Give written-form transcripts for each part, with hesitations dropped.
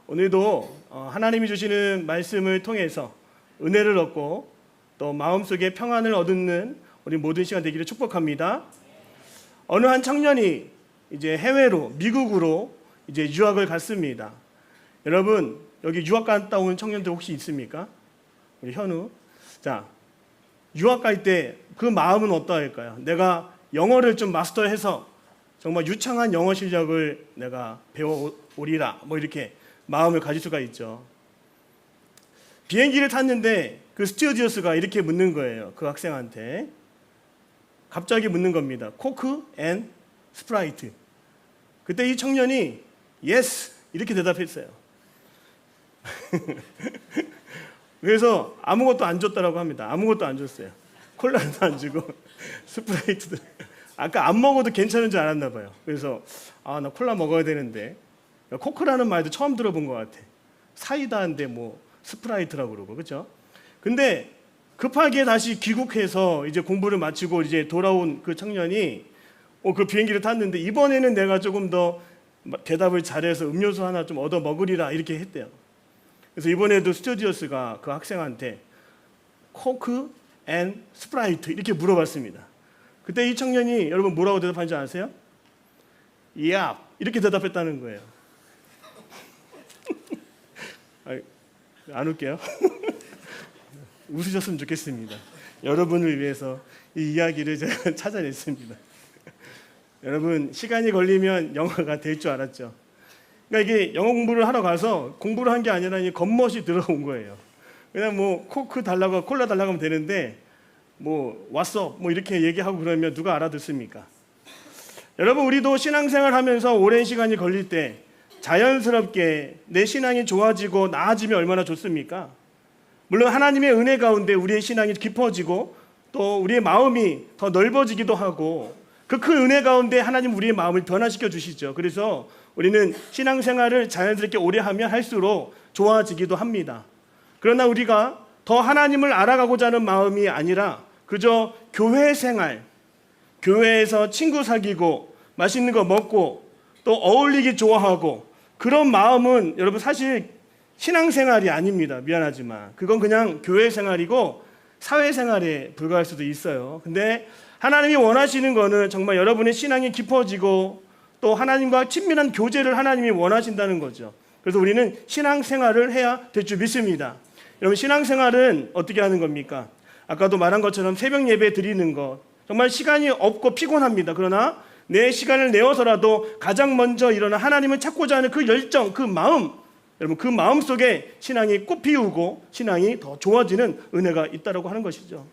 오늘도 하나님이 주시는 말씀을 통해서 은혜를 얻고 또 마음속에 평안을 얻는 우리 모든 시간 되기를 축복합니다. 어느 한 청년이 이제 해외로 미국으로 이제 유학을 갔습니다. 여러분 여기 유학 갔다 온 청년들 혹시 있습니까? 우리 현우. 자, 유학 갈 때 그 마음은 어떠할까요? 내가 영어를 좀 마스터해서 정말 유창한 영어 실력을 내가 배워오리라 뭐 이렇게 마음을 가질 수가 있죠. 비행기를 탔는데 그 스튜어디어스가 이렇게 묻는 거예요. 그 학생한테 갑자기 묻는 겁니다. 코크 앤 스프라이트. 그때 이 청년이 예스 이렇게 대답했어요. 그래서 아무것도 안 줬다라고 합니다. 아무것도 안 줬어요. 콜라도 안 주고 스프라이트도 아까 안 먹어도 괜찮은 줄 알았나 봐요. 그래서 나 콜라 먹어야 되는데 코크라는 말도 처음 들어본 것 같아. 사이다인데 뭐 스프라이트라고 그러고 그렇죠? 근데 급하게 다시 귀국해서 이제 공부를 마치고 이제 돌아온 그 청년이 그 비행기를 탔는데 이번에는 내가 조금 더 대답을 잘해서 음료수 하나 좀 얻어 먹으리라 이렇게 했대요. 그래서 이번에도 스튜어디어스가 그 학생한테 코크 앤 스프라이트 이렇게 물어봤습니다. 그때 이 청년이 여러분 뭐라고 대답한지 아세요? 야 이렇게 대답했다는 거예요. 안 웃겨요? 웃으셨으면 좋겠습니다. 여러분을 위해서 이 이야기를 제가 찾아냈습니다. 여러분 시간이 걸리면 영어가 될 줄 알았죠. 그러니까 이게 영어 공부를 하러 가서 공부를 한 게 아니라 겉멋이 들어온 거예요. 그냥 뭐 코크 달라고 콜라 달라고 하면 되는데 뭐 왔어 뭐 이렇게 얘기하고 그러면 누가 알아듣습니까? 여러분 우리도 신앙생활 하면서 오랜 시간이 걸릴 때 자연스럽게 내 신앙이 좋아지고 나아지면 얼마나 좋습니까? 물론 하나님의 은혜 가운데 우리의 신앙이 깊어지고 또 우리의 마음이 더 넓어지기도 하고 그 큰 은혜 가운데 하나님 우리의 마음을 변화시켜 주시죠. 그래서 우리는 신앙생활을 자연스럽게 오래 하면 할수록 좋아지기도 합니다. 그러나 우리가 더 하나님을 알아가고자 하는 마음이 아니라 그저 교회 생활, 교회에서 친구 사귀고 맛있는 거 먹고 또 어울리기 좋아하고 그런 마음은 여러분 사실 신앙생활이 아닙니다. 미안하지만 그건 그냥 교회 생활이고 사회생활에 불과할 수도 있어요. 근데 하나님이 원하시는 거는 정말 여러분의 신앙이 깊어지고 또 하나님과 친밀한 교제를 하나님이 원하신다는 거죠. 그래서 우리는 신앙생활을 해야 될 줄 믿습니다. 여러분 신앙생활은 어떻게 하는 겁니까? 아까도 말한 것처럼 새벽 예배 드리는 것 정말 시간이 없고 피곤합니다. 그러나 내 시간을 내어서라도 가장 먼저 일어나 하나님을 찾고자 하는 그 열정, 그 마음 여러분 그 마음 속에 신앙이 꽃 피우고 신앙이 더 좋아지는 은혜가 있다고 하는 것이죠.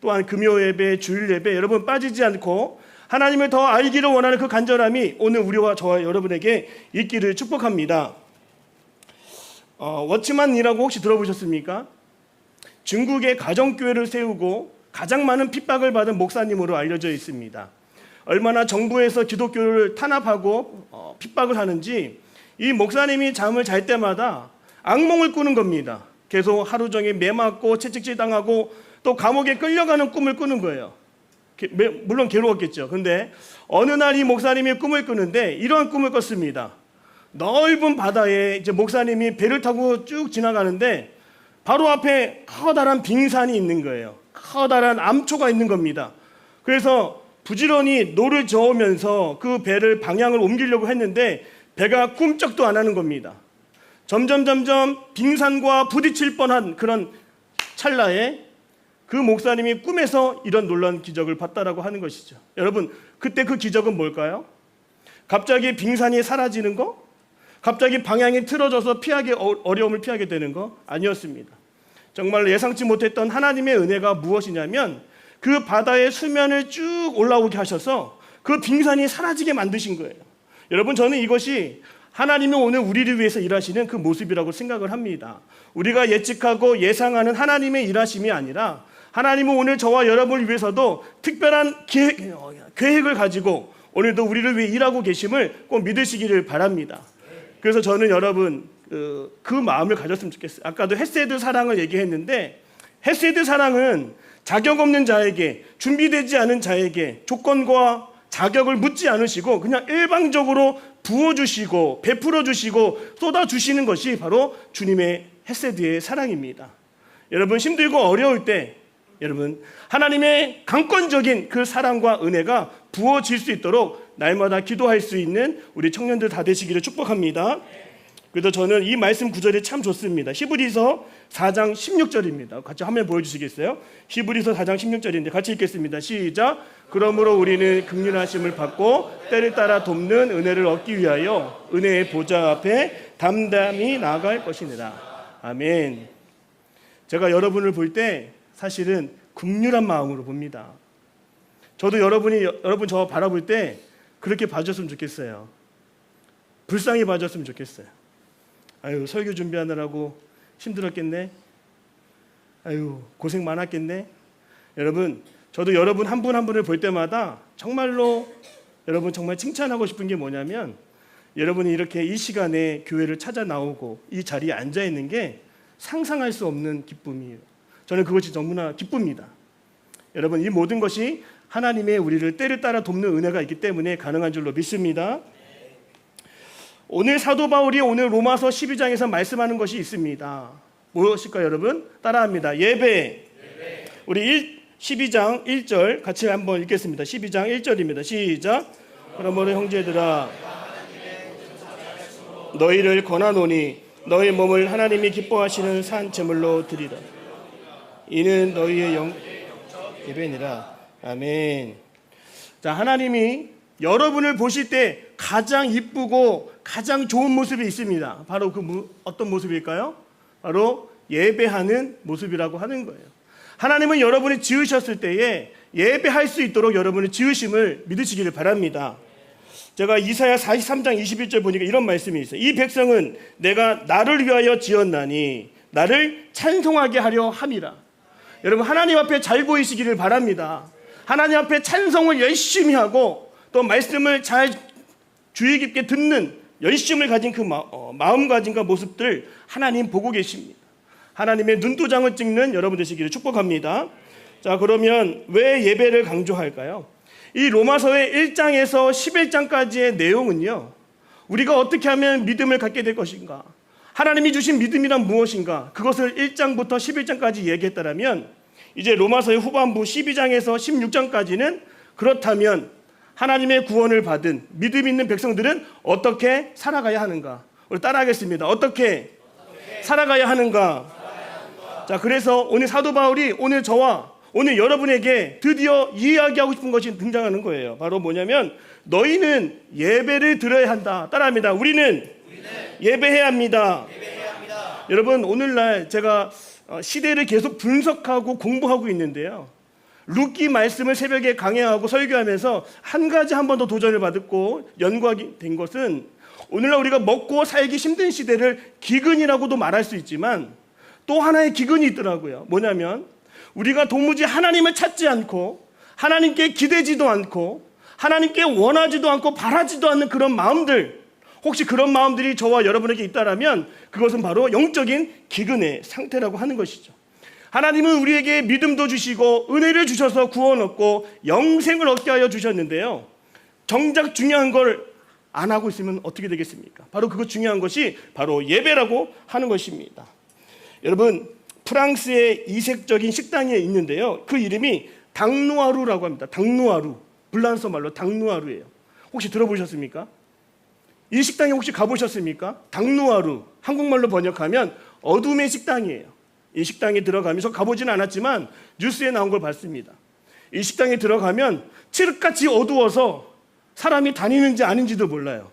또한 금요 예배, 주일 예배 여러분 빠지지 않고 하나님을 더 알기를 원하는 그 간절함이 오늘 우리와 저와 여러분에게 있기를 축복합니다. 워치만이라고 혹시 들어보셨습니까? 중국의 가정교회를 세우고 가장 많은 핍박을 받은 목사님으로 알려져 있습니다. 얼마나 정부에서 기독교를 탄압하고 핍박을 하는지 이 목사님이 잠을 잘 때마다 악몽을 꾸는 겁니다. 계속 하루 종일 매 맞고 채찍질 당하고 또 감옥에 끌려가는 꿈을 꾸는 거예요. 물론 괴로웠겠죠. 근데 어느 날 이 목사님이 꿈을 꾸는데 이런 꿈을 꿨습니다. 넓은 바다에 이제 목사님이 배를 타고 쭉 지나가는데 바로 앞에 커다란 빙산이 있는 거예요. 커다란 암초가 있는 겁니다. 그래서 부지런히 노를 저으면서 그 배를 방향을 옮기려고 했는데 배가 꿈쩍도 안 하는 겁니다. 점점 빙산과 부딪힐 뻔한 그런 찰나에 그 목사님이 꿈에서 이런 놀라운 기적을 봤다라고 하는 것이죠. 여러분 그때 그 기적은 뭘까요? 갑자기 빙산이 사라지는 거? 갑자기 방향이 틀어져서 어려움을 피하게 되는 거? 아니었습니다. 정말 예상치 못했던 하나님의 은혜가 무엇이냐면 그 바다의 수면을 쭉 올라오게 하셔서 그 빙산이 사라지게 만드신 거예요. 여러분 저는 이것이 하나님이 오늘 우리를 위해서 일하시는 그 모습이라고 생각을 합니다. 우리가 예측하고 예상하는 하나님의 일하심이 아니라 하나님은 오늘 저와 여러분을 위해서도 특별한 계획을 가지고 오늘도 우리를 위해 일하고 계심을 꼭 믿으시기를 바랍니다. 그래서 저는 여러분 그 마음을 가졌으면 좋겠어요. 아까도 헤세드 사랑을 얘기했는데 헤세드 사랑은 자격 없는 자에게 준비되지 않은 자에게 조건과 자격을 묻지 않으시고 그냥 일방적으로 부어주시고 베풀어주시고 쏟아주시는 것이 바로 주님의 헤세드의 사랑입니다. 여러분 힘들고 어려울 때 여러분 하나님의 강권적인 그 사랑과 은혜가 부어질 수 있도록 날마다 기도할 수 있는 우리 청년들 다 되시기를 축복합니다. 그래서 저는 이 말씀 구절이 참 좋습니다. 히브리서 4장 16절입니다. 같이 화면 보여주시겠어요? 히브리서 4장 16절인데 같이 읽겠습니다. 시작. 그러므로 우리는 긍휼하심을 받고 때를 따라 돕는 은혜를 얻기 위하여 은혜의 보좌 앞에 담담히 나아갈 것이니라. 아멘. 제가 여러분을 볼 때 사실은 긍휼한 마음으로 봅니다. 저도 여러분 저 바라볼 때 그렇게 봐줬으면 좋겠어요. 불쌍히 봐줬으면 좋겠어요. 아유, 설교 준비하느라고 힘들었겠네. 아유, 고생 많았겠네. 여러분, 저도 여러분 한 분 한 분을 볼 때마다 정말로 여러분 정말 칭찬하고 싶은 게 뭐냐면 여러분이 이렇게 이 시간에 교회를 찾아 나오고 이 자리에 앉아 있는 게 상상할 수 없는 기쁨이에요. 저는 그것이 너무나 기쁩니다. 여러분, 이 모든 것이 하나님의 우리를 때를 따라 돕는 은혜가 있기 때문에 가능한 줄로 믿습니다. 오늘 사도 바울이 오늘 로마서 12장에서 말씀하는 것이 있습니다. 무엇일까요, 여러분? 따라합니다. 예배. 우리 12장 1절 같이 한번 읽겠습니다. 12장 1절입니다. 시작. 그러므로 형제들아 너희를 권하노니 너희 몸을 하나님이 기뻐하시는 산 제물로 드리라. 이는 너희의 예배니라. 아멘. 자, 하나님이 여러분을 보실 때 가장 이쁘고 가장 좋은 모습이 있습니다. 바로 어떤 모습일까요? 바로 예배하는 모습이라고 하는 거예요. 하나님은 여러분이 지으셨을 때에 예배할 수 있도록 여러분의 지으심을 믿으시기를 바랍니다. 제가 이사야 43장 21절 보니까 이런 말씀이 있어요. 이 백성은 내가 나를 위하여 지었나니 나를 찬송하게 하려 함이라. 여러분 하나님 앞에 잘 보이시기를 바랍니다. 하나님 앞에 찬송을 열심히 하고 또 말씀을 잘 주의 깊게 듣는 열심을 가진 그 마음가짐과 모습들 하나님 보고 계십니다. 하나님의 눈도장을 찍는 여러분 되시기를 축복합니다. 자, 그러면 왜 예배를 강조할까요? 이 로마서의 1장에서 11장까지의 내용은요, 우리가 어떻게 하면 믿음을 갖게 될 것인가, 하나님이 주신 믿음이란 무엇인가, 그것을 1장부터 11장까지 얘기했다면 이제 로마서의 후반부 12장에서 16장까지는 그렇다면 하나님의 구원을 받은 믿음 있는 백성들은 어떻게 살아가야 하는가. 우리 따라하겠습니다. 어떻게 살아가야 하는가. 자, 그래서 오늘 사도 바울이 오늘 저와 오늘 여러분에게 드디어 이야기하고 싶은 것이 등장하는 거예요. 바로 뭐냐면 너희는 예배를 드려야 한다. 따라합니다. 우리는 예배해야 합니다. 여러분 오늘날 제가 시대를 계속 분석하고 공부하고 있는데요, 룻기 말씀을 새벽에 강해하고 설교하면서 한 가지 한 번 더 도전을 받고 연구하게 된 것은 오늘날 우리가 먹고 살기 힘든 시대를 기근이라고도 말할 수 있지만 또 하나의 기근이 있더라고요. 뭐냐면 우리가 도무지 하나님을 찾지 않고 하나님께 기대지도 않고 하나님께 원하지도 않고 바라지도 않는 그런 마음들, 혹시 그런 마음들이 저와 여러분에게 있다라면 그것은 바로 영적인 기근의 상태라고 하는 것이죠. 하나님은 우리에게 믿음도 주시고 은혜를 주셔서 구원 얻고 영생을 얻게 하여 주셨는데요, 정작 중요한 걸 안 하고 있으면 어떻게 되겠습니까? 바로 그것 중요한 것이 바로 예배라고 하는 것입니다. 여러분 프랑스의 이색적인 식당이 있는데요, 그 이름이 당누아루라고 합니다. 당누아루, 불란서 말로 당누아루예요. 혹시 들어보셨습니까? 이 식당에 혹시 가보셨습니까? 당누아루, 한국말로 번역하면 어둠의 식당이에요. 이 식당에 들어가면서 가보지는 않았지만 뉴스에 나온 걸 봤습니다. 이 식당에 들어가면 칠흑같이 어두워서 사람이 다니는지 아닌지도 몰라요.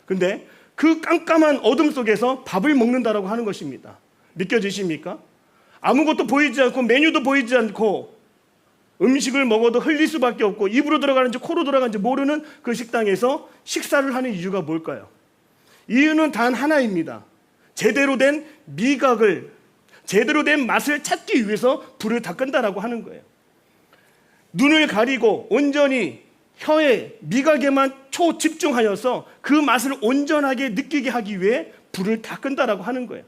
근데 그 깜깜한 어둠 속에서 밥을 먹는다라고 하는 것입니다. 느껴지십니까? 아무것도 보이지 않고 메뉴도 보이지 않고 음식을 먹어도 흘릴 수밖에 없고 입으로 들어가는지 코로 들어가는지 모르는 그 식당에서 식사를 하는 이유가 뭘까요? 이유는 단 하나입니다. 제대로 된 미각을, 제대로 된 맛을 찾기 위해서 불을 다 끈다라고 하는 거예요. 눈을 가리고 온전히 혀에 미각에만 초집중하여서 그 맛을 온전하게 느끼게 하기 위해 불을 다 끈다라고 하는 거예요.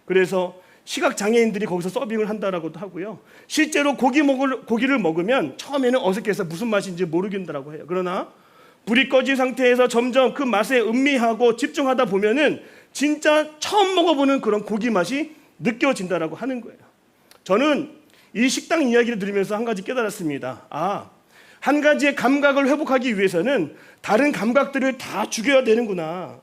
그래서 시각 장애인들이 거기서 서빙을 한다라고도 하고요. 실제로 고기를 먹으면 처음에는 어색해서 무슨 맛인지 모르겠다라고 해요. 그러나 불이 꺼진 상태에서 점점 그 맛에 음미하고 집중하다 보면은 진짜 처음 먹어보는 그런 고기 맛이 느껴진다라고 하는 거예요. 저는 이 식당 이야기를 들으면서 한 가지 깨달았습니다. 한 가지의 감각을 회복하기 위해서는 다른 감각들을 다 죽여야 되는구나.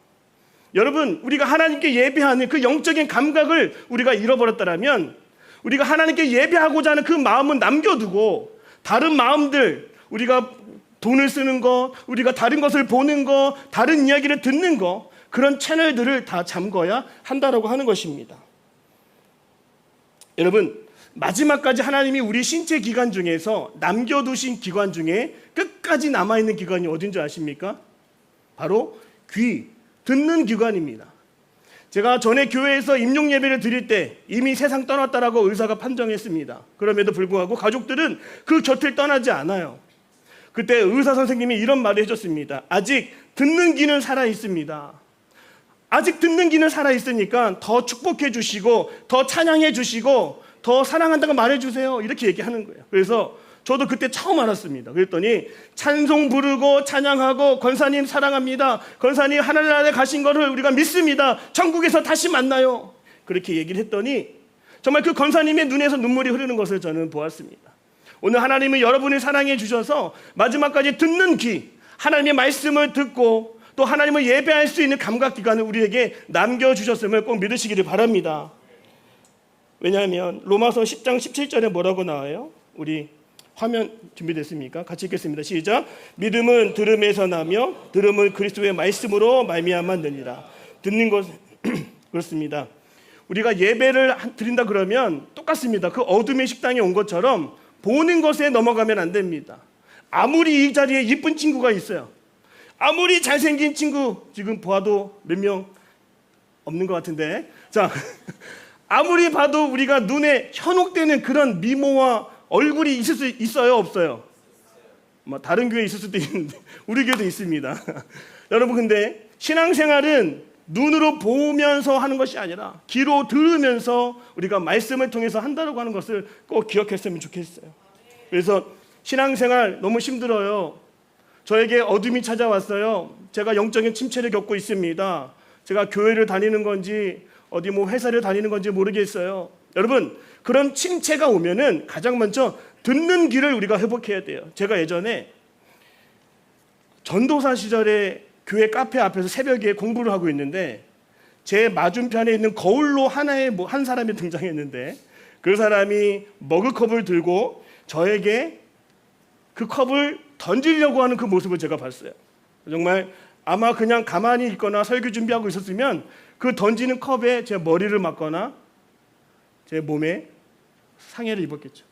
여러분, 우리가 하나님께 예배하는 그 영적인 감각을 우리가 잃어버렸다면 우리가 하나님께 예배하고자 하는 그 마음은 남겨두고 다른 마음들, 우리가 돈을 쓰는 거, 우리가 다른 것을 보는 거, 다른 이야기를 듣는 거, 그런 채널들을 다 잠궈야 한다라고 하는 것입니다. 여러분, 마지막까지 하나님이 우리 신체 기관 중에서 남겨두신 기관 중에 끝까지 남아있는 기관이 어딘지 아십니까? 바로 귀, 듣는 기관입니다. 제가 전에 교회에서 임종 예배를 드릴 때 이미 세상 떠났다라고 의사가 판정했습니다. 그럼에도 불구하고 가족들은 그 곁을 떠나지 않아요. 그때 의사 선생님이 이런 말을 해줬습니다. 아직 듣는 귀는 살아있습니다. 아직 듣는 귀는 살아있으니까 더 축복해 주시고 더 찬양해 주시고 더 사랑한다고 말해주세요. 이렇게 얘기하는 거예요. 그래서 저도 그때 처음 알았습니다. 그랬더니 찬송 부르고 찬양하고 권사님 사랑합니다. 권사님 하늘나라에 가신 거를 우리가 믿습니다. 천국에서 다시 만나요. 그렇게 얘기를 했더니 정말 그 권사님의 눈에서 눈물이 흐르는 것을 저는 보았습니다. 오늘 하나님은 여러분을 사랑해 주셔서 마지막까지 듣는 귀, 하나님의 말씀을 듣고 또 하나님을 예배할 수 있는 감각기관을 우리에게 남겨주셨음을 꼭 믿으시기를 바랍니다. 왜냐하면 로마서 10장 17절에 뭐라고 나와요? 우리 화면 준비됐습니까? 같이 읽겠습니다. 시작. 믿음은 들음에서 나며 들음은 그리스도의 말씀으로 말미암아 느니라. 듣는 것 그렇습니다. 우리가 예배를 드린다 그러면 똑같습니다. 그 어둠의 식당에 온 것처럼 보는 것에 넘어가면 안 됩니다. 아무리 이 자리에 이쁜 친구가 있어요. 아무리 잘생긴 친구 지금 봐도 몇 명 없는 것 같은데, 자 아무리 봐도 우리가 눈에 현혹되는 그런 미모와 얼굴이 있을 수 있어요, 없어요? 다른 교회에 있을 수도 있는데 우리 교회도 있습니다. 여러분, 근데 신앙생활은 눈으로 보면서 하는 것이 아니라 귀로 들으면서 우리가 말씀을 통해서 한다고 하는 것을 꼭 기억했으면 좋겠어요. 그래서 신앙생활 너무 힘들어요. 저에게 어둠이 찾아왔어요. 제가 영적인 침체를 겪고 있습니다. 제가 교회를 다니는 건지 어디 회사를 다니는 건지 모르겠어요. 여러분, 그런 침체가 오면은 가장 먼저 듣는 귀를 우리가 회복해야 돼요. 제가 예전에 전도사 시절에 교회 카페 앞에서 새벽에 공부를 하고 있는데 제 맞은편에 있는 거울로 한 사람이 등장했는데 그 사람이 머그컵을 들고 저에게 그 컵을 던지려고 하는 그 모습을 제가 봤어요. 정말 아마 그냥 가만히 있거나 설교 준비하고 있었으면 그 던지는 컵에 제 머리를 맞거나 제 몸에 상해를 입었겠죠.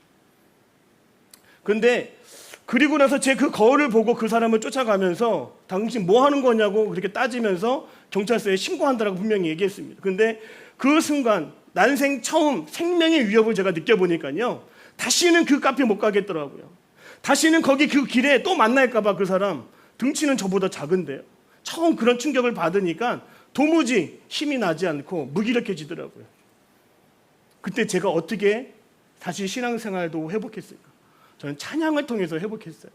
그런데 그리고 나서 제 그 거울을 보고 그 사람을 쫓아가면서 당신 뭐 하는 거냐고 그렇게 따지면서 경찰서에 신고한다라고 분명히 얘기했습니다. 그런데 그 순간 난생 처음 생명의 위협을 제가 느껴보니까요, 다시는 그 카페 못 가겠더라고요. 다시는 거기 그 길에 또 만날까 봐. 그 사람 등치는 저보다 작은데요. 처음 그런 충격을 받으니까 도무지 힘이 나지 않고 무기력해지더라고요. 그때 제가 어떻게 다시 신앙생활도 회복했을까? 저는 찬양을 통해서 회복했어요.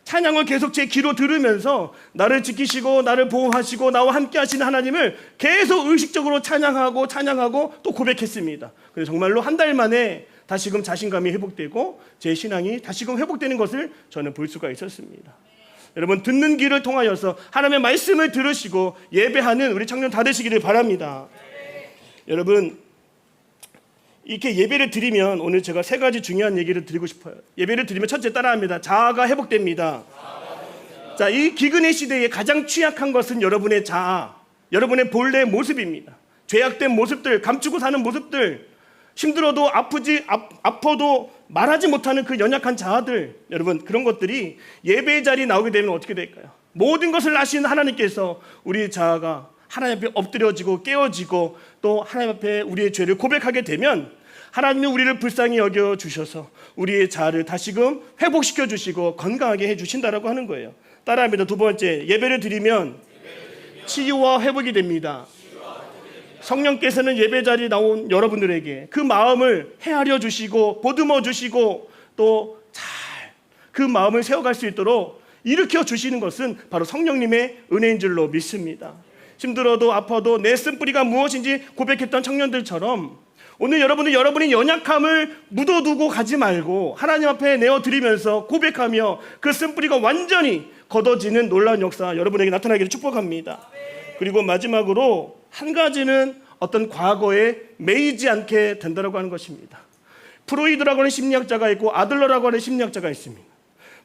찬양을 계속 제 귀로 들으면서 나를 지키시고 나를 보호하시고 나와 함께 하시는 하나님을 계속 의식적으로 찬양하고 또 고백했습니다. 그래서 정말로 한 달 만에 다시금 자신감이 회복되고 제 신앙이 다시금 회복되는 것을 저는 볼 수가 있었습니다. 여러분, 듣는 귀를 통하여서 하나님의 말씀을 들으시고 예배하는 우리 청년 다 되시기를 바랍니다. 여러분, 이렇게 예배를 드리면 오늘 제가 세 가지 중요한 얘기를 드리고 싶어요. 예배를 드리면 첫째 따라합니다. 자아가 회복됩니다. 자, 이 기근의 시대에 가장 취약한 것은 여러분의 자아, 여러분의 본래 모습입니다. 죄악된 모습들, 감추고 사는 모습들, 힘들어도 아파도 말하지 못하는 그 연약한 자아들, 여러분, 그런 것들이 예배의 자리에 나오게 되면 어떻게 될까요? 모든 것을 아시는 하나님께서 우리의 자아가 하나님 앞에 엎드려지고 깨어지고 또 하나님 앞에 우리의 죄를 고백하게 되면 하나님이 우리를 불쌍히 여겨주셔서 우리의 자아를 다시금 회복시켜 주시고 건강하게 해주신다라고 하는 거예요. 따라합니다. 두 번째, 예배를 드리면 치유와 회복이 됩니다. 성령께서는 예배 자리에 나온 여러분들에게 그 마음을 헤아려 주시고 보듬어 주시고 또 잘 그 마음을 세워갈 수 있도록 일으켜 주시는 것은 바로 성령님의 은혜인 줄로 믿습니다. 힘들어도 아파도 내 쓴뿌리가 무엇인지 고백했던 청년들처럼 오늘 여러분이 연약함을 묻어두고 가지 말고 하나님 앞에 내어드리면서 고백하며 그 쓴뿌리가 완전히 걷어지는 놀라운 역사 여러분에게 나타나기를 축복합니다. 그리고 마지막으로 한 가지는 어떤 과거에 매이지 않게 된다고 하는 것입니다. 프로이드라고 하는 심리학자가 있고 아들러라고 하는 심리학자가 있습니다.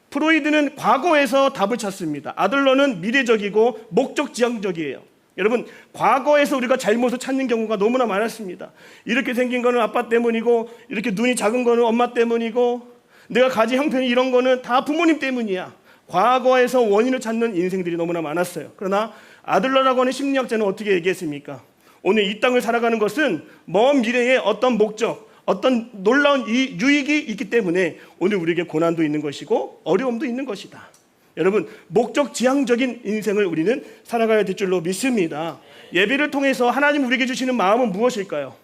프로이드는 과거에서 답을 찾습니다. 아들러는 미래적이고 목적지향적이에요. 여러분, 과거에서 우리가 잘못을 찾는 경우가 너무나 많았습니다. 이렇게 생긴 거는 아빠 때문이고, 이렇게 눈이 작은 거는 엄마 때문이고, 내가 가진 형편이 이런 거는 다 부모님 때문이야. 과거에서 원인을 찾는 인생들이 너무나 많았어요. 그러나 아들러라고 하는 심리학자는 어떻게 얘기했습니까? 오늘 이 땅을 살아가는 것은 먼 미래에 어떤 목적, 어떤 놀라운 이 유익이 있기 때문에 오늘 우리에게 고난도 있는 것이고 어려움도 있는 것이다. 여러분, 목적 지향적인 인생을 우리는 살아가야 될 줄로 믿습니다. 예배를 통해서 하나님 우리에게 주시는 마음은 무엇일까요?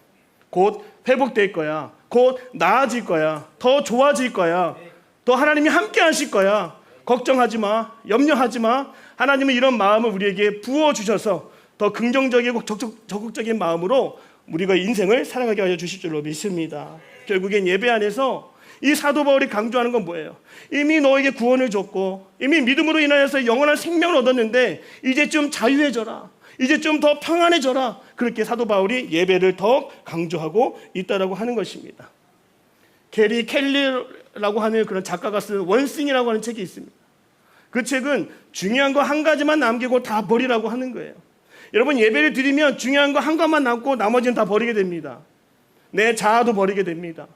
곧 회복될 거야. 곧 나아질 거야. 더 좋아질 거야. 더 하나님이 함께 하실 거야. 걱정하지 마. 염려하지 마. 하나님은 이런 마음을 우리에게 부어주셔서 더 긍정적이고 적극적인 마음으로 우리가 인생을 살아가게 하여 주실 줄로 믿습니다. 결국엔 예배 안에서 이 사도 바울이 강조하는 건 뭐예요? 이미 너에게 구원을 줬고 이미 믿음으로 인하여서 영원한 생명을 얻었는데 이제 좀 자유해져라. 이제 좀 더 평안해져라. 그렇게 사도 바울이 예배를 더 강조하고 있다라고 하는 것입니다. 게리 켈리라고 하는 그런 작가가 쓴 원싱이라고 하는 책이 있습니다. 그 책은 중요한 거 한 가지만 남기고 다 버리라고 하는 거예요. 여러분, 예배를 드리면 중요한 거 한 가지만 남고 나머지는 다 버리게 됩니다. 내 자아도 버리게 됩니다.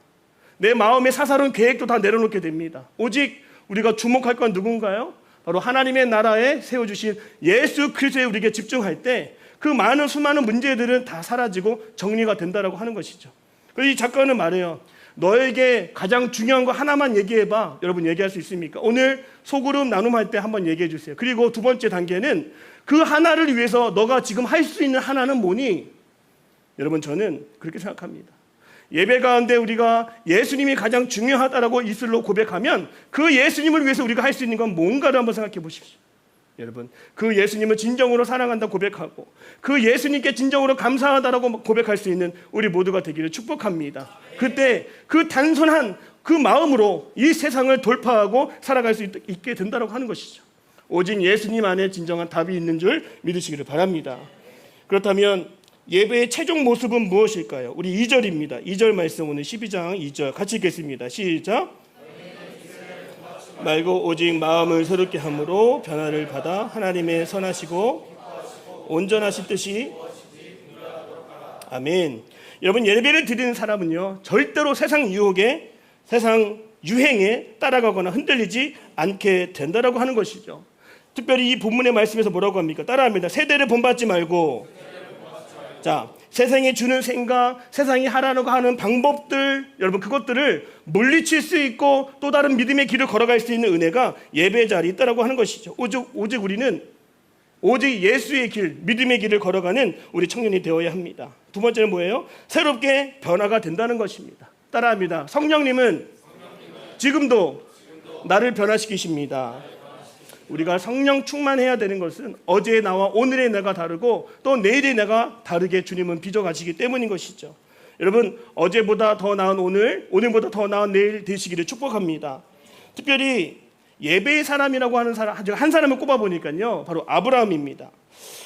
내 마음의 사사로운 계획도 다 내려놓게 됩니다. 오직 우리가 주목할 건 누군가요? 바로 하나님의 나라에 세워주신 예수 그리스도에 우리에게 집중할 때 그 많은 수많은 문제들은 다 사라지고 정리가 된다라고 하는 것이죠. 그래서 이 작가는 말해요. 너에게 가장 중요한 거 하나만 얘기해봐. 여러분, 얘기할 수 있습니까? 오늘 소그룹 나눔할 때 한번 얘기해 주세요. 그리고 두 번째 단계는 그 하나를 위해서 너가 지금 할 수 있는 하나는 뭐니? 여러분, 저는 그렇게 생각합니다. 예배 가운데 우리가 예수님이 가장 중요하다라고 입술로 고백하면 그 예수님을 위해서 우리가 할 수 있는 건 뭔가를 한번 생각해 보십시오. 여러분, 그 예수님을 진정으로 사랑한다 고백하고 그 예수님께 진정으로 감사하다라고 고백할 수 있는 우리 모두가 되기를 축복합니다. 그때 그 단순한 그 마음으로 이 세상을 돌파하고 살아갈 수 있게 된다고 하는 것이죠. 오직 예수님 안에 진정한 답이 있는 줄 믿으시기를 바랍니다. 그렇다면 예배의 최종 모습은 무엇일까요? 우리 2절입니다. 2절 말씀, 오늘 12장 2절 같이 읽겠습니다. 시작. 말고 오직 마음을 새롭게 함으로 변화를 받아 하나님의 선하시고 온전하신 뜻이. 아멘. 여러분, 예배를 드리는 사람은요 절대로 세상 유혹에, 세상 유행에 따라가거나 흔들리지 않게 된다라고 하는 것이죠. 특별히 이 본문의 말씀에서 뭐라고 합니까? 따라합니다. 세대를 본받지 말고. 자, 세상이 주는 생각, 세상이 하라고 하는 방법들, 여러분 그것들을 물리칠 수 있고 또 다른 믿음의 길을 걸어갈 수 있는 은혜가 예배 자리에 있다라고 하는 것이죠. 오직 우리는 오직 예수의 길, 믿음의 길을 걸어가는 우리 청년이 되어야 합니다. 두 번째는 뭐예요? 새롭게 변화가 된다는 것입니다. 따라합니다. 성령님은 지금도 나를 변화시키십니다. 우리가 성령 충만해야 되는 것은 어제의 나와 오늘의 내가 다르고 또 내일의 내가 다르게 주님은 빚어가시기 때문인 것이죠. 여러분, 어제보다 더 나은 오늘, 오늘보다 더 나은 내일 되시기를 축복합니다. 특별히 예배의 사람이라고 하는 사람, 한 사람을 꼽아보니까요 바로 아브라함입니다.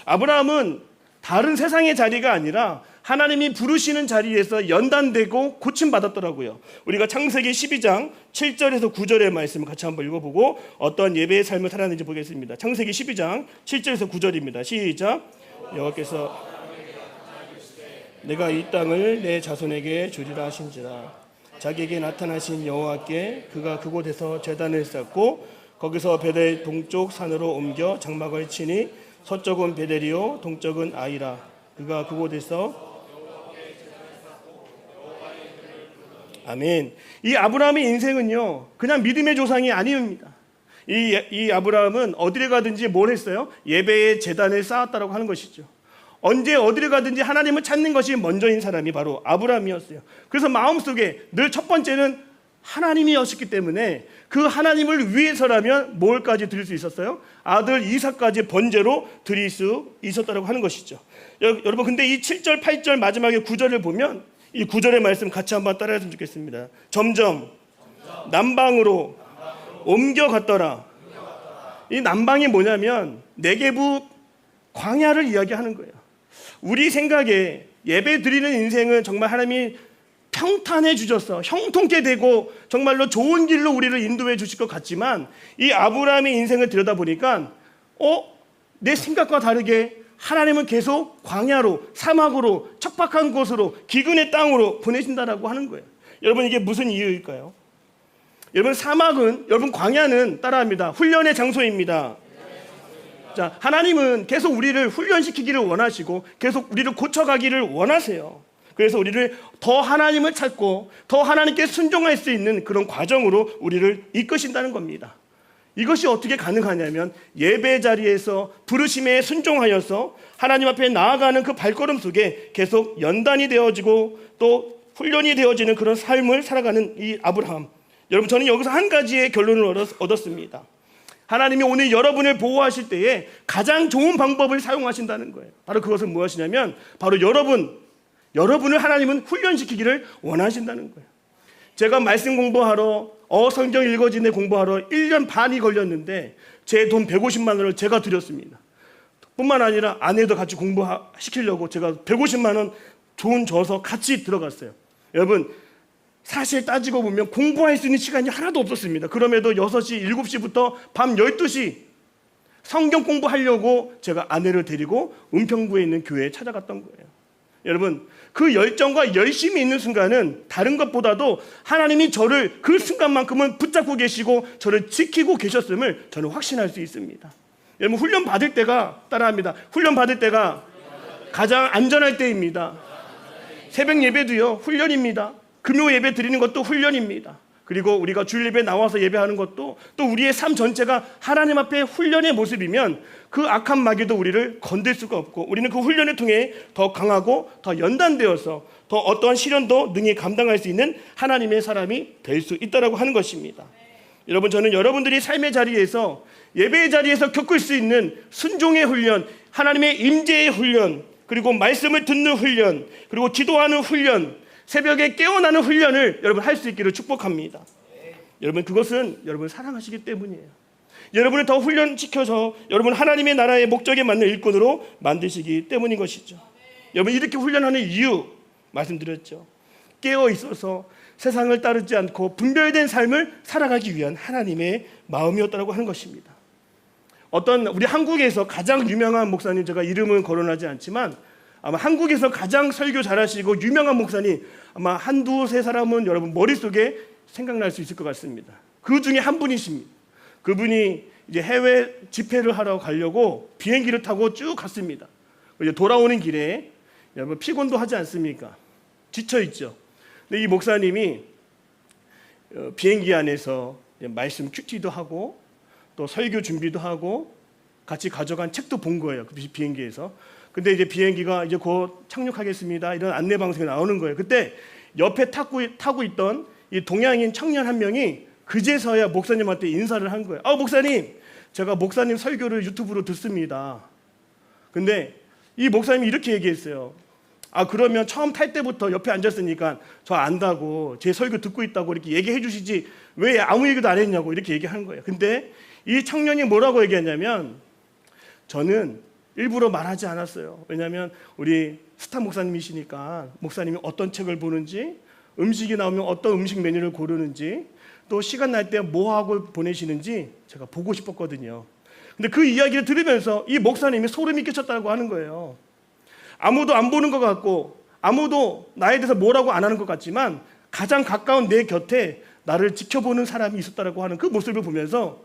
아브라함은 다른 세상의 자리가 아니라 하나님이 부르시는 자리에서 연단되고 고침받았더라고요. 우리가 창세기 12장 7절에서 9절의 말씀을 같이 한번 읽어보고 어떤 예배의 삶을 살았는지 보겠습니다. 창세기 12장 7절에서 9절입니다. 시작. 여호와께서 내가 이 땅을 내 자손에게 주리라 하신지라. 자기에게 나타나신 여호와께 그가 그곳에서 제단을 쌓고 거기서 베델 동쪽 산으로 옮겨 장막을 치니 서쪽은 베델이요 동쪽은 아이라. 그가 그곳에서. 아멘. 이 아브라함의 인생은요 그냥 믿음의 조상이 아닙니다. 이 아브라함은 어디를 가든지 뭘 했어요? 예배의 제단을 쌓았다라고 하는 것이죠. 언제 어디를 가든지 하나님을 찾는 것이 먼저인 사람이 바로 아브라함이었어요. 그래서 마음속에 늘 첫 번째는 하나님이었기 때문에 그 하나님을 위해서라면 뭘까지 드릴 수 있었어요? 아들 이삭까지 번제로 드릴 수 있었다고 하는 것이죠. 여러분, 근데 이 7절 8절 마지막에 9절을 보면 이 9절의 말씀 같이 한번 따라했으면 좋겠습니다. 점점 남방으로 옮겨갔더라. 이 남방이 뭐냐면 네게부 광야를 이야기하는 거예요. 우리 생각에 예배 드리는 인생은 정말 하나님이 평탄해 주셔서 형통케 되고 정말로 좋은 길로 우리를 인도해 주실 것 같지만, 이 아브라함의 인생을 들여다보니까 내 생각과 다르게 하나님은 계속 광야로, 사막으로, 척박한 곳으로, 기근의 땅으로 보내신다라고 하는 거예요. 여러분, 이게 무슨 이유일까요? 여러분, 사막은, 여러분, 광야는 따라합니다. 훈련의 장소입니다. 자, 하나님은 계속 우리를 훈련시키기를 원하시고 계속 우리를 고쳐가기를 원하세요. 그래서 우리를 더 하나님을 찾고 더 하나님께 순종할 수 있는 그런 과정으로 우리를 이끄신다는 겁니다. 이것이 어떻게 가능하냐면 예배 자리에서 부르심에 순종하여서 하나님 앞에 나아가는 그 발걸음 속에 계속 연단이 되어지고 또 훈련이 되어지는 그런 삶을 살아가는 이 아브라함. 여러분, 저는 여기서 한 가지의 결론을 얻었습니다. 하나님이 오늘 여러분을 보호하실 때에 가장 좋은 방법을 사용하신다는 거예요. 바로 그것은 무엇이냐면 바로 여러분을 하나님은 훈련시키기를 원하신다는 거예요. 제가 말씀 공부하러 성경 읽어지네 공부하러 1년 반이 걸렸는데 제 돈 150만 원을 제가 드렸습니다. 뿐만 아니라 아내도 같이 공부시키려고 제가 150만 원 돈 줘서 같이 들어갔어요. 여러분, 사실 따지고 보면 공부할 수 있는 시간이 하나도 없었습니다. 그럼에도 6시, 7시부터 밤 12시 성경 공부하려고 제가 아내를 데리고 은평구에 있는 교회에 찾아갔던 거예요. 여러분, 그 열정과 열심이 있는 순간은 다른 것보다도 하나님이 저를 그 순간만큼은 붙잡고 계시고 저를 지키고 계셨음을 저는 확신할 수 있습니다. 여러분, 훈련 받을 때가, 따라합니다, 훈련 받을 때가 가장 안전할 때입니다. 새벽 예배도요, 훈련입니다. 금요 예배 드리는 것도 훈련입니다. 그리고 우리가 주일 예배 나와서 예배하는 것도 또 우리의 삶 전체가 하나님 앞에 훈련의 모습이면 그 악한 마귀도 우리를 건들 수가 없고 우리는 그 훈련을 통해 더 강하고 더 연단되어서 더 어떠한 시련도 능히 감당할 수 있는 하나님의 사람이 될 수 있다고 하는 것입니다. 여러분, 저는 여러분들이 삶의 자리에서, 예배의 자리에서 겪을 수 있는 순종의 훈련, 하나님의 임재의 훈련, 그리고 말씀을 듣는 훈련, 그리고 기도하는 훈련, 새벽에 깨어나는 훈련을 여러분 할 수 있기를 축복합니다. 여러분, 그것은 여러분을 사랑하시기 때문이에요. 여러분을 더 훈련시켜서 여러분 하나님의 나라의 목적에 맞는 일꾼으로 만드시기 때문인 것이죠. 여러분, 이렇게 훈련하는 이유 말씀드렸죠. 깨어 있어서 세상을 따르지 않고 분별된 삶을 살아가기 위한 하나님의 마음이었다고 하는 것입니다. 어떤 우리 한국에서 가장 유명한 목사님, 제가 이름은 거론하지 않지만 아마 한국에서 가장 설교 잘하시고 유명한 목사님 아마 한두 세 사람은 여러분 머릿속에 생각날 수 있을 것 같습니다. 그 중에 한 분이십니다. 그분이 이제 해외 집회를 하러 가려고 비행기를 타고 쭉 갔습니다. 이제 돌아오는 길에 여러분 피곤도 하지 않습니까? 지쳐 있죠. 근데 이 목사님이 비행기 안에서 말씀 큐티도 하고 또 설교 준비도 하고 같이 가져간 책도 본 거예요. 그 비행기에서. 근데 이제 비행기가 이제 곧 착륙하겠습니다, 이런 안내 방송이 나오는 거예요. 그때 옆에 타고 있던 이 동양인 청년 한 명이 그제서야 목사님한테 인사를 한 거예요. 목사님, 제가 목사님 설교를 유튜브로 듣습니다. 근데 이 목사님이 이렇게 얘기했어요. 그러면 처음 탈 때부터 옆에 앉았으니까 저 안다고, 제 설교 듣고 있다고 이렇게 얘기해 주시지 왜 아무 얘기도 안 했냐고 이렇게 얘기하는 거예요. 근데 이 청년이 뭐라고 얘기했냐면, 저는 일부러 말하지 않았어요. 왜냐하면 우리 스타 목사님이시니까 목사님이 어떤 책을 보는지, 음식이 나오면 어떤 음식 메뉴를 고르는지, 또 시간 날 때 뭐 하고 보내시는지 제가 보고 싶었거든요. 근데 그 이야기를 들으면서 이 목사님이 소름이 끼쳤다고 하는 거예요. 아무도 안 보는 것 같고 아무도 나에 대해서 뭐라고 안 하는 것 같지만 가장 가까운 내 곁에 나를 지켜보는 사람이 있었다고 하는 그 모습을 보면서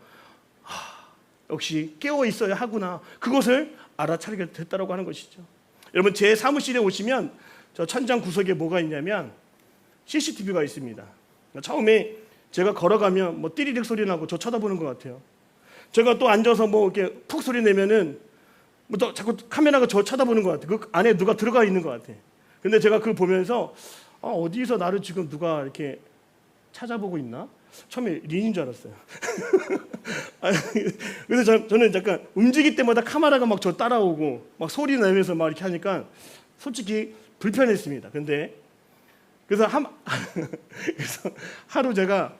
역시 깨어 있어야 하구나, 그것을 알아차리게 됐다고 하는 것이죠. 여러분, 제 사무실에 오시면 저 천장 구석에 뭐가 있냐면 CCTV가 있습니다. 처음에 제가 걸어가면 뭐 띠리릭 소리 나고 저 쳐다보는 것 같아요. 제가 또 앉아서 뭐 이렇게 푹 소리 내면은 뭐 자꾸 카메라가 저 쳐다보는 것 같아. 그 안에 누가 들어가 있는 것 같아. 근데 제가 그걸 보면서 어디서 나를 지금 누가 이렇게 찾아보고 있나? 처음에 린인 줄 알았어요. 그래서 저는 약간 움직일 때마다 카메라가 막 저 따라오고 막 소리 내면서 막 이렇게 하니까 솔직히 불편했습니다. 그래서 하루 제가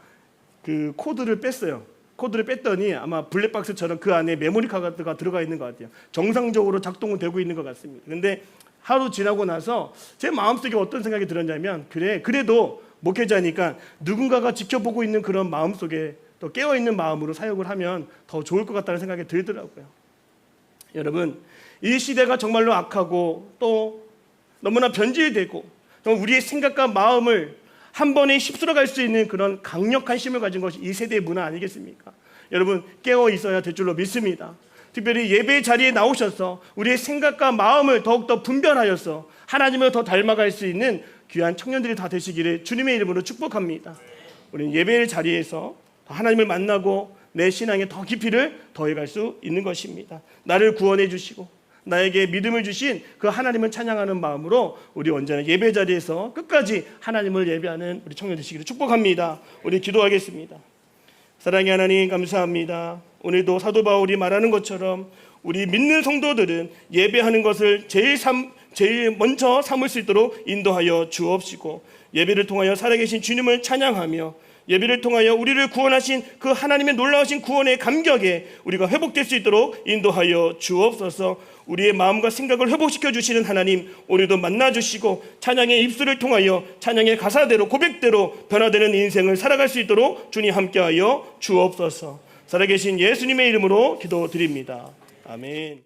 그 코드를 뺐어요. 코드를 뺐더니 아마 블랙박스처럼 그 안에 메모리 카드가 들어가 있는 것 같아요. 정상적으로 작동은 되고 있는 것 같습니다. 근데 하루 지나고 나서 제 마음속에 어떤 생각이 들었냐면 그래도 목회자니까 누군가가 지켜보고 있는 그런 마음속에 또 깨어있는 마음으로 사역을 하면 더 좋을 것 같다는 생각이 들더라고요. 여러분, 이 시대가 정말로 악하고 또 너무나 변질되고 우리의 생각과 마음을 한 번에 휩쓸어 갈 수 있는 그런 강력한 힘을 가진 것이 이 세대의 문화 아니겠습니까? 여러분, 깨어 있어야 될 줄로 믿습니다. 특별히 예배 자리에 나오셔서 우리의 생각과 마음을 더욱더 분별하여서 하나님을 더 닮아갈 수 있는 귀한 청년들이 다 되시기를 주님의 이름으로 축복합니다. 우리는 예배의 자리에서 하나님을 만나고 내 신앙에 더 깊이를 더해갈 수 있는 것입니다. 나를 구원해 주시고 나에게 믿음을 주신 그 하나님을 찬양하는 마음으로 우리 언제나 예배 자리에서 끝까지 하나님을 예배하는 우리 청년 되시기를 축복합니다. 우리 기도하겠습니다. 사랑의 하나님, 감사합니다. 오늘도 사도 바울이 말하는 것처럼 우리 믿는 성도들은 예배하는 것을 제일 먼저 삼을 수 있도록 인도하여 주옵시고, 예배를 통하여 살아계신 주님을 찬양하며 예배를 통하여 우리를 구원하신 그 하나님의 놀라우신 구원의 감격에 우리가 회복될 수 있도록 인도하여 주옵소서. 우리의 마음과 생각을 회복시켜 주시는 하나님, 오늘도 만나주시고 찬양의 입술을 통하여 찬양의 가사대로 고백대로 변화되는 인생을 살아갈 수 있도록 주님 함께하여 주옵소서. 살아계신 예수님의 이름으로 기도드립니다. 아멘.